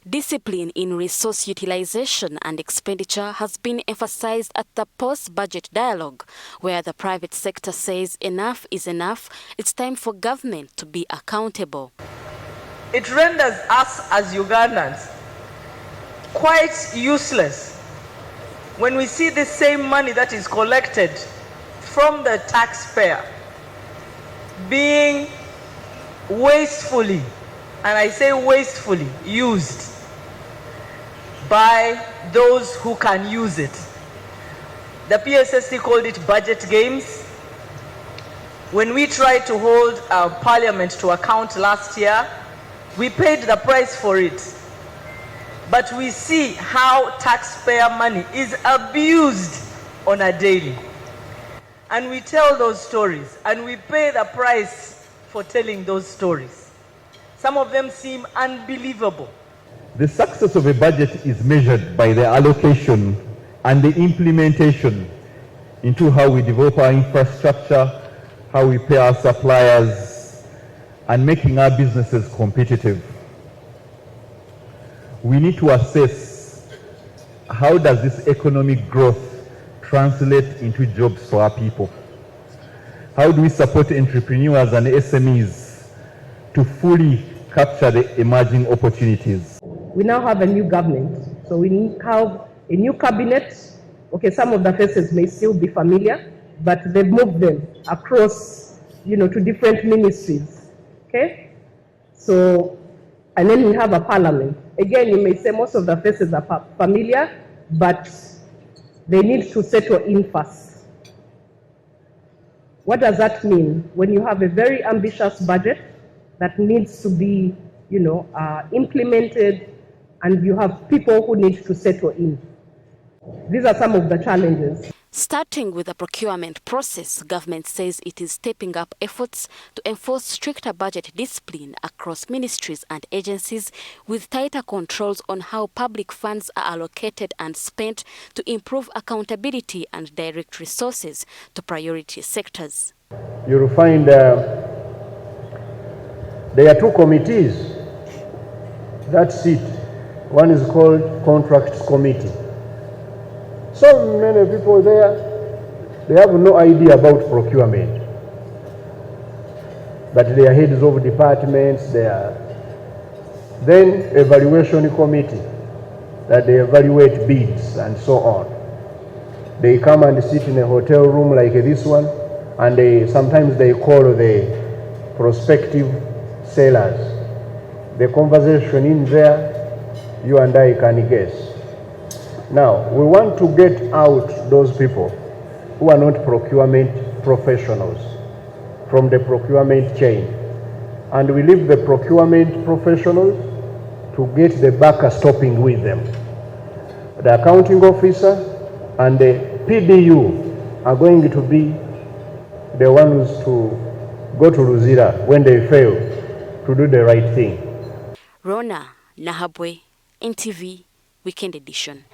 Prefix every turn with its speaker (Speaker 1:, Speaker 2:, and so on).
Speaker 1: Discipline in resource utilization and expenditure has been emphasized at the post-budget dialogue, where the private sector says enough is enough. It's time for government to be accountable.
Speaker 2: It renders us as Ugandans quite useless when we see the same money that is collected from the taxpayer being wastefully, and I say wastefully, used by those who can use it. The PSSC called it budget games. When we tried to hold our parliament to account last year, we paid the price for it. But we see how taxpayer money is abused on a daily. And we tell those stories, and we pay the price for telling those stories. Some of them seem unbelievable.
Speaker 3: The success of a budget is measured by the allocation and the implementation into how we develop our infrastructure, how we pay our suppliers, and making our businesses competitive. We need to assess how does this economic growth translate into jobs for our people. How do we support entrepreneurs and SMEs to fully capture the emerging opportunities?
Speaker 4: We now have a new government, so we have a new cabinet. Okay, some of the faces may still be familiar, but they've moved them across, to different ministries. Okay, so, and then we have a parliament. Again, you may say most of the faces are familiar, but they need to settle in first. What does that mean? When you have a very ambitious budget that needs to be, implemented, and you have people who need to settle in. These are some of the challenges.
Speaker 1: Starting with the procurement process, government says it is stepping up efforts to enforce stricter budget discipline across ministries and agencies, with tighter controls on how public funds are allocated and spent to improve accountability and direct resources to priority sectors.
Speaker 5: You'll find there are two committees that sit. One is called Contracts Committee. So many people there, they have no idea about procurement. But they are heads of departments, they are. Then Evaluation Committee, that they evaluate bids and so on. They come and sit in a hotel room like this one, and sometimes they call the prospective sellers. The conversation in there, you and I can guess. Now, we want to get out those people who are not procurement professionals from the procurement chain. And we leave the procurement professionals to get the backer stopping with them. The accounting officer and the PDU are going to be the ones to go to Luzira when they fail to do the right thing.
Speaker 1: Ronah Nahabwe, NTV Weekend Edition.